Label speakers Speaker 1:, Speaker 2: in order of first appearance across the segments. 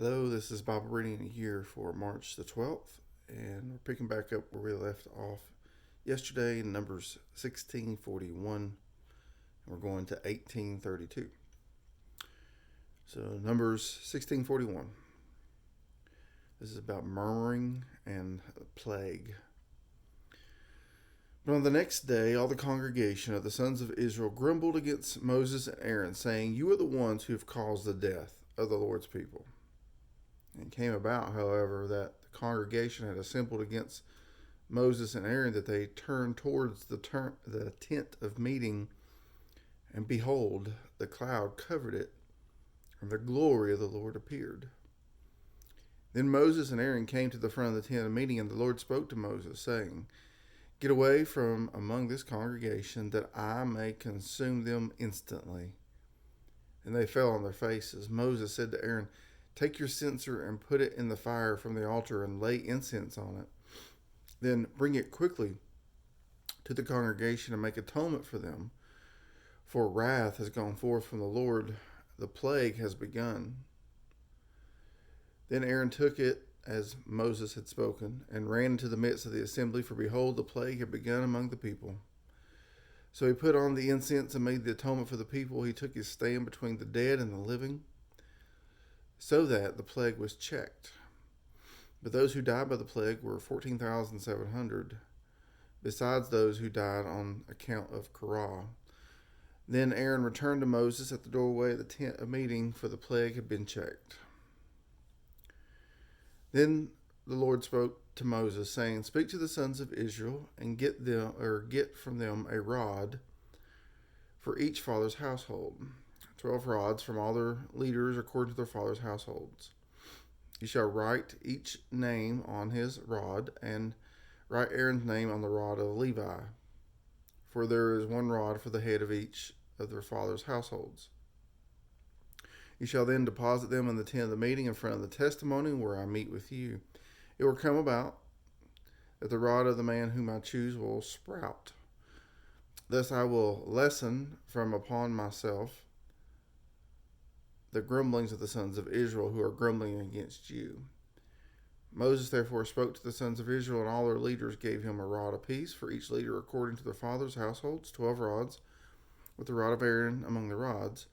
Speaker 1: Hello, this is Bible reading here for March the 12th, and we're picking back up where we left off yesterday in Numbers 16:41, and we're going to 18:32. So, Numbers 16:41. This is about murmuring and plague. But on the next day, all the congregation of the sons of Israel grumbled against Moses and Aaron, saying, "You are the ones who have caused the death of the Lord's people." And it came about, however, that the congregation had assembled against Moses and Aaron, that they turned towards the tent of meeting, and behold, the cloud covered it, and the glory of the Lord appeared. Then Moses and Aaron came to the front of the tent of meeting, and the Lord spoke to Moses, saying, "Get away from among this congregation, that I may consume them instantly." And they fell on their faces. Moses said to Aaron, "Take your censer and put it in the fire from the altar and lay incense on it. Then bring it quickly to the congregation and make atonement for them. For wrath has gone forth from the Lord, the plague has begun." Then Aaron took it as Moses had spoken, and ran into the midst of the assembly, for behold, the plague had begun among the people. So he put on the incense and made the atonement for the people. He took his stand between the dead and the living, so that the plague was checked. But those who died by the plague were 14,700, besides those who died on account of Korah. Then Aaron returned to Moses at the doorway of the tent of meeting, for the plague had been checked. Then the Lord spoke to Moses, saying, "Speak to the sons of Israel, and get from them a rod for each father's household, 12 rods from all their leaders according to their father's households. You shall write each name on his rod, and write Aaron's name on the rod of Levi, for there is one rod for the head of each of their father's households. You shall then deposit them in the tent of the meeting in front of the testimony where I meet with you. It will come about that the rod of the man whom I choose will sprout. Thus I will lessen from upon myself the grumblings of the sons of Israel who are grumbling against you." Moses therefore spoke to the sons of Israel, and all their leaders gave him a rod apiece, for each leader according to their father's households, 12 rods, with the rod of Aaron among the rods.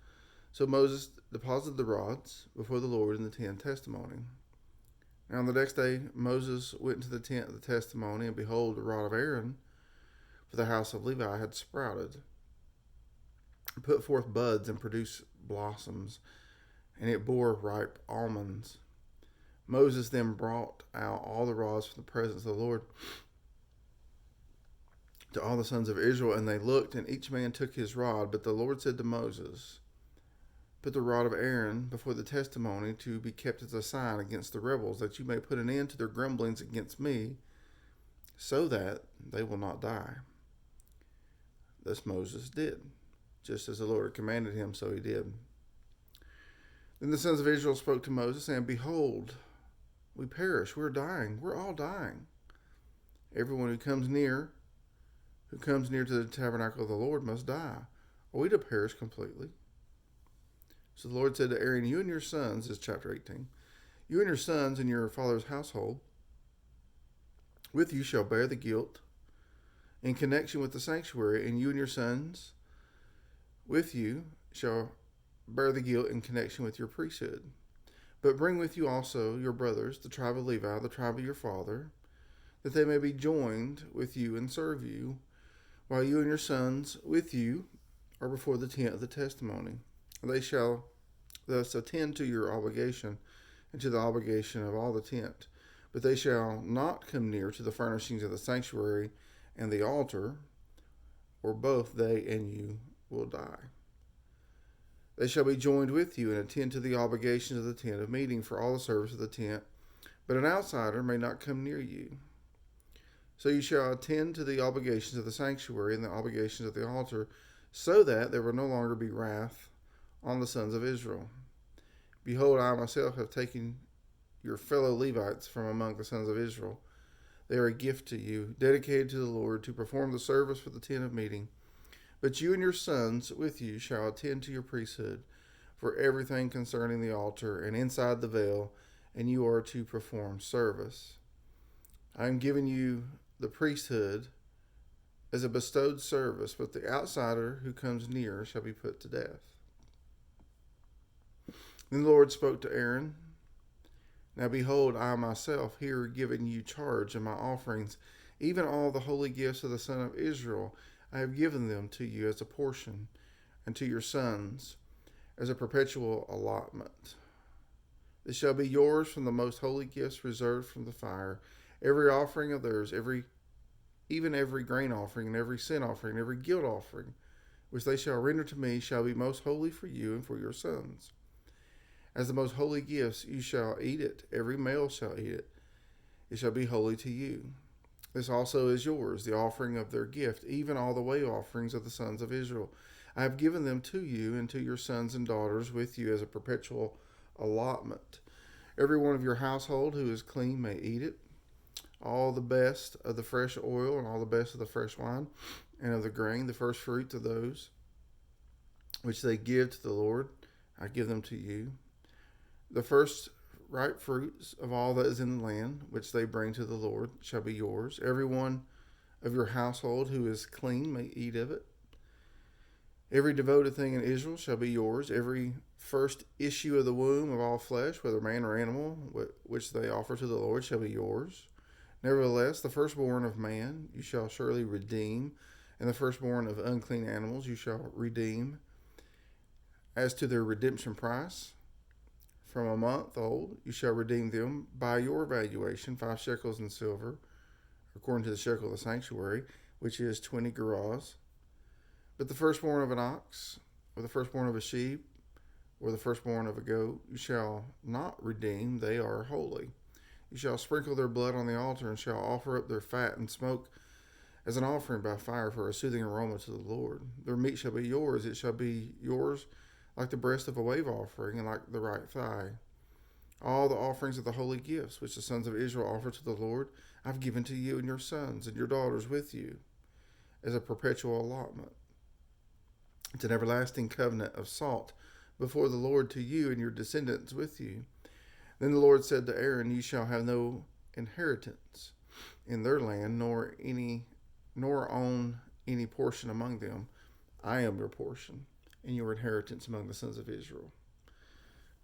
Speaker 1: So Moses deposited the rods before the Lord in the tent of testimony. Now on the next day Moses went into the tent of the testimony, and behold, the rod of Aaron for the house of Levi had sprouted, put forth buds, and produced blossoms, and it bore ripe almonds. Moses then brought out all the rods from the presence of the Lord to all the sons of Israel, and they looked, and each man took his rod. But the Lord said to Moses, "Put the rod of Aaron before the testimony to be kept as a sign against the rebels, that you may put an end to their grumblings against me, so that they will not die." Thus Moses did, just as the Lord had commanded him, so he did. Then the sons of Israel spoke to Moses, saying, "Behold, we perish, we're dying, we're all dying. Everyone who comes near to the tabernacle of the Lord must die. Are we to perish completely?" So the Lord said to Aaron, "You and your sons," this is chapter 18, "you and your sons and your father's household with you shall bear the guilt in connection with the sanctuary, and you and your sons with you shall bear the guilt in connection with your priesthood. But bring with you also your brothers, the tribe of Levi, the tribe of your father, that they may be joined with you and serve you, while you and your sons with you are before the tent of the testimony. They shall thus attend to your obligation and to the obligation of all the tent. But they shall not come near to the furnishings of the sanctuary and the altar, or both they and you will die. They shall be joined with you and attend to the obligations of the tent of meeting for all the service of the tent, but an outsider may not come near you. So you shall attend to the obligations of the sanctuary and the obligations of the altar, so that there will no longer be wrath on the sons of Israel. Behold, I myself have taken your fellow Levites from among the sons of Israel. They are a gift to you, dedicated to the Lord, to perform the service for the tent of meeting. But you and your sons with you shall attend to your priesthood, for everything concerning the altar and inside the veil, and you are to perform service. I am giving you the priesthood as a bestowed service, but the outsider who comes near shall be put to death." Then the Lord spoke to Aaron, "Now behold, I myself here giving you charge of my offerings, even all the holy gifts of the son of Israel. I have given them to you as a portion, and to your sons as a perpetual allotment. This shall be yours from the most holy gifts reserved from the fire. Every offering of theirs, even every grain offering, and every sin offering, and every guilt offering, which they shall render to me, shall be most holy for you and for your sons. As the most holy gifts, you shall eat it. Every male shall eat it. It shall be holy to you. This also is yours, the offering of their gift, even all the wave offerings of the sons of Israel. I have given them to you and to your sons and daughters with you as a perpetual allotment. Every one of your household who is clean may eat it. All the best of the fresh oil and all the best of the fresh wine and of the grain, the first fruits of those which they give to the Lord, I give them to you. The first ripe fruits of all that is in the land, which they bring to the Lord, shall be yours. Every one of your household who is clean may eat of it. Every devoted thing in Israel shall be yours. Every first issue of the womb of all flesh, whether man or animal, which they offer to the Lord, shall be yours. Nevertheless, the firstborn of man you shall surely redeem, and the firstborn of unclean animals you shall redeem. As to their redemption price, from a month old you shall redeem them by your valuation, 5 shekels in silver, according to the shekel of the sanctuary, which is 20 gerahs. But the firstborn of an ox, or the firstborn of a sheep, or the firstborn of a goat, you shall not redeem. They are holy. You shall sprinkle their blood on the altar, and shall offer up their fat and smoke as an offering by fire for a soothing aroma to the Lord. Their meat shall be yours. It shall be yours like the breast of a wave offering, and like the right thigh. All the offerings of the holy gifts which the sons of Israel offer to the Lord, I've given to you and your sons and your daughters with you as a perpetual allotment. It's an everlasting covenant of salt before the Lord to you and your descendants with you. Then the Lord said to Aaron, You shall have no inheritance in their land, nor own any portion among them. I am your portion and your inheritance among the sons of Israel.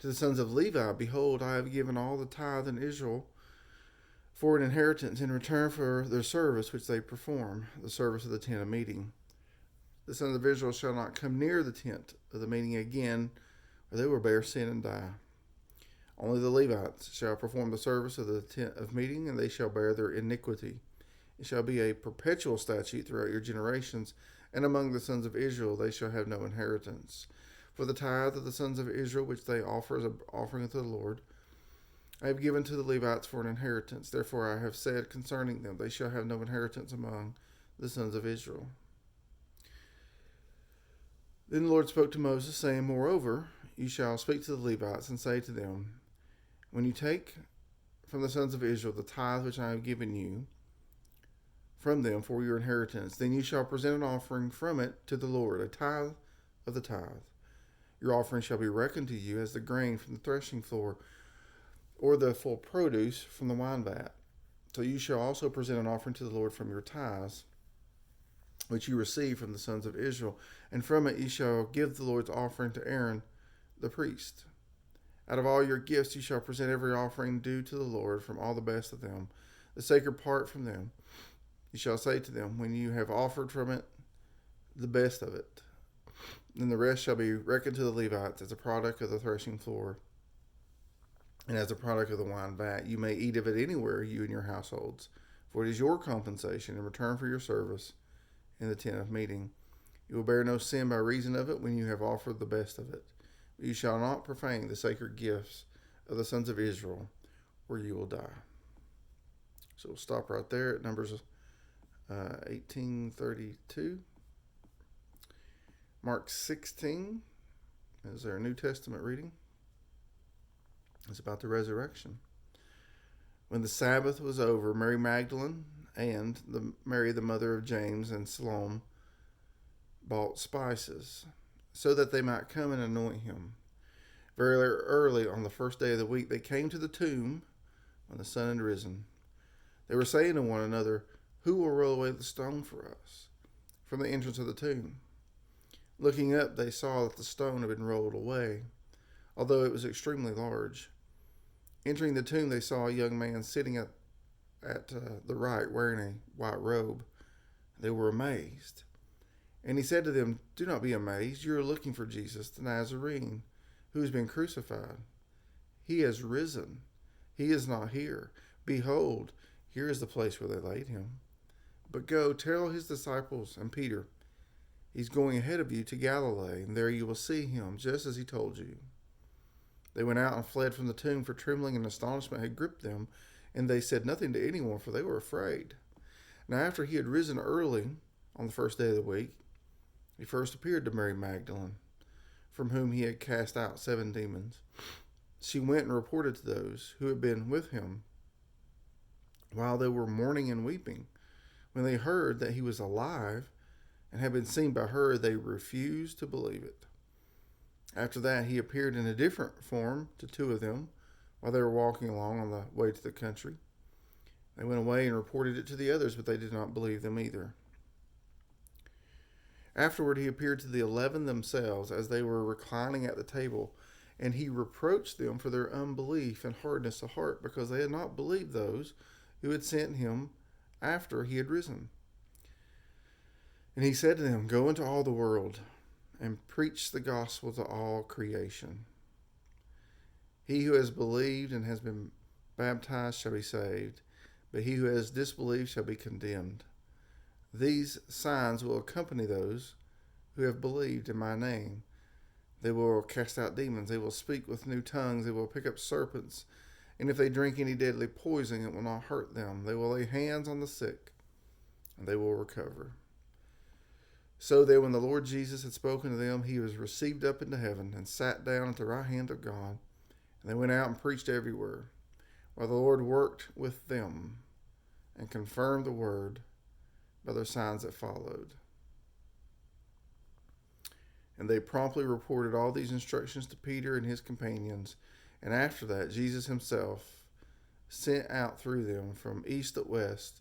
Speaker 1: To the sons of Levi, behold, I have given all the tithe in Israel for an inheritance in return for their service which they perform, the service of the tent of meeting. The sons of Israel shall not come near the tent of the meeting again, or they will bear sin and die. Only the Levites shall perform the service of the tent of meeting, and they shall bear their iniquity. It shall be a perpetual statute throughout your generations, and among the sons of Israel they shall have no inheritance. For the tithe of the sons of Israel, which they offer as an offering unto the Lord, I have given to the Levites for an inheritance. Therefore I have said concerning them, they shall have no inheritance among the sons of Israel. Then the Lord spoke to Moses, saying, Moreover, you shall speak to the Levites, and say to them, When you take from the sons of Israel the tithe which I have given you from them for your inheritance, then you shall present an offering from it to the Lord, a tithe of the tithe. Your offering shall be reckoned to you as the grain from the threshing floor, or the full produce from the wine vat. So you shall also present an offering to the Lord from your tithes, which you receive from the sons of Israel, and from it you shall give the Lord's offering to Aaron the priest. Out of all your gifts you shall present every offering due to the Lord, from all the best of them, the sacred part from them. You shall say to them, when you have offered from it the best of it, then the rest shall be reckoned to the Levites as a product of the threshing floor, and as a product of the wine vat. You may eat of it anywhere, you and your households, for it is your compensation in return for your service in the tent of meeting. You will bear no sin by reason of it when you have offered the best of it. But you shall not profane the sacred gifts of the sons of Israel, or you will die. So we'll stop right there at Numbers 18:32. Mark 16 is our New Testament reading. It's about the resurrection. When the Sabbath was over, Mary Magdalene and Mary, the mother of James, and Salome bought spices, so that they might come and anoint him. Very early on the first day of the week, they came to the tomb when the sun had risen. They were saying to one another, "Who will roll away the stone for us from the entrance of the tomb?" Looking up, they saw that the stone had been rolled away, although it was extremely large. Entering the tomb, they saw a young man sitting at the right, wearing a white robe. They were amazed. And he said to them, "Do not be amazed. You are looking for Jesus, the Nazarene, who has been crucified. He has risen. He is not here. Behold, here is the place where they laid him. But go, tell his disciples and Peter, he's going ahead of you to Galilee, and there you will see him, just as he told you." They went out and fled from the tomb, for trembling and astonishment had gripped them, and they said nothing to anyone, for they were afraid. Now after he had risen early on the first day of the week, he first appeared to Mary Magdalene, from whom he had cast out 7 demons. She went and reported to those who had been with him while they were mourning and weeping. When they heard that he was alive and had been seen by her, they refused to believe it. After that, he appeared in a different form to 2 of them while they were walking along on the way to the country. They went away and reported it to the others, but they did not believe them either. Afterward, he appeared to the 11 themselves as they were reclining at the table, and he reproached them for their unbelief and hardness of heart, because they had not believed those who had sent him after he had risen. And he said to them, "Go into all the world and preach the gospel to all creation. He who has believed and has been baptized shall be saved, but he who has disbelieved shall be condemned. These signs will accompany those who have believed in my name. They will cast out demons. They will speak with new tongues. They will pick up serpents. And if they drink any deadly poison, it will not hurt them. They will lay hands on the sick, and they will recover." So that when the Lord Jesus had spoken to them, he was received up into heaven and sat down at the right hand of God. And they went out and preached everywhere, while the Lord worked with them and confirmed the word by the signs that followed. And they promptly reported all these instructions to Peter and his companions. And after that, Jesus himself sent out through them from east to west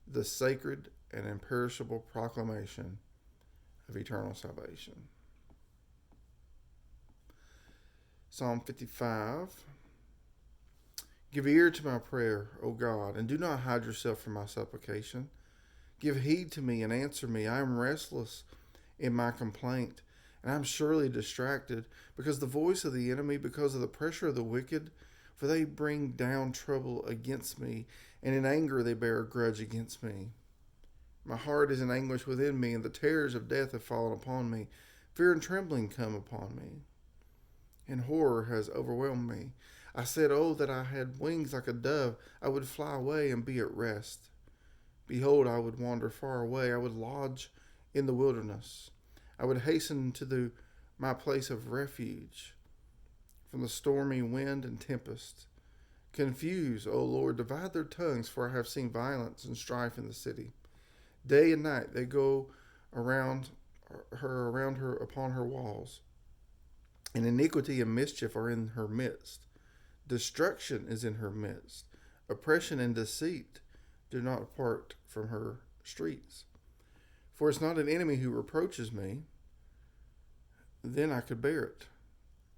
Speaker 1: the sacred and imperishable proclamation of eternal salvation. Psalm 55. Give ear to my prayer, O God, and do not hide yourself from my supplication. Give heed to me and answer me. I am restless in my complaint, and I am surely distracted because the voice of the enemy, because of the pressure of the wicked, for they bring down trouble against me, and in anger they bear a grudge against me. My heart is in anguish within me, and the terrors of death have fallen upon me. Fear and trembling come upon me, and horror has overwhelmed me. I said, "Oh, that I had wings like a dove. I would fly away and be at rest. Behold, I would wander far away. I would lodge in the wilderness. I would hasten to my place of refuge from the stormy wind and tempest. Confuse, O Lord, divide their tongues, for I have seen violence and strife in the city. Day and night they go around her upon her walls, and iniquity and mischief are in her midst. Destruction is in her midst. Oppression and deceit do not depart from her streets. For it's not an enemy who reproaches me, then I could bear it.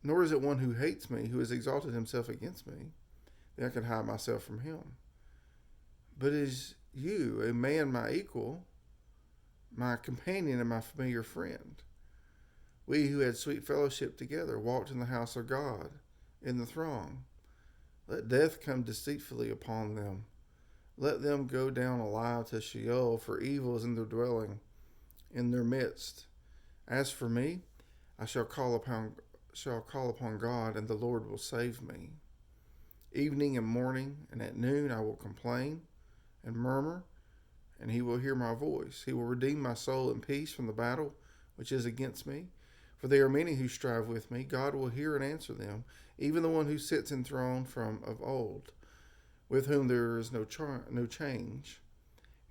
Speaker 1: Nor is it one who hates me, who has exalted himself against me, then I could hide myself from him. But is you, a man my equal, my companion and my familiar friend. We who had sweet fellowship together walked in the house of God in the throng. Let death come deceitfully upon them. Let them go down alive to Sheol, for evil is in their dwelling in their midst. As for me, I shall call upon God, and the Lord will save me. Evening and morning and at noon I will complain and murmur, and he will hear my voice. He will redeem my soul in peace from the battle which is against me. For there are many who strive with me. God will hear and answer them, even the one who sits enthroned from of old, with whom there is no change,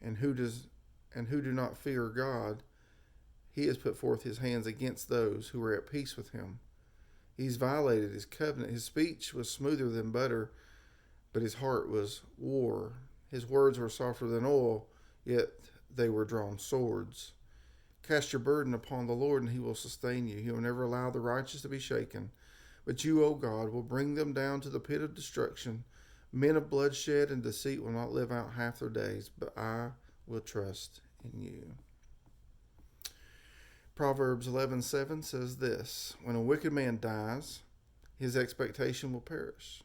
Speaker 1: and who do not fear God. He has put forth his hands against those who are at peace with him. He's violated his covenant. His speech was smoother than butter, but his heart was war. His words were softer than oil, yet they were drawn swords. Cast your burden upon the Lord, and he will sustain you. He will never allow the righteous to be shaken. But you, O God, will bring them down to the pit of destruction. Men of bloodshed and deceit will not live out half their days, but I will trust in you. Proverbs 11:7 says this: when a wicked man dies, his expectation will perish,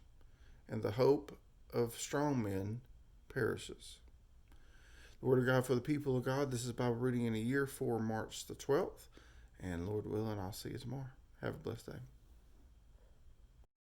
Speaker 1: and the hope of strong men perishes. The Word of God for the people of God. This is Bible reading in a year for March the 12th. And Lord willing, I'll see you tomorrow. Have a blessed day.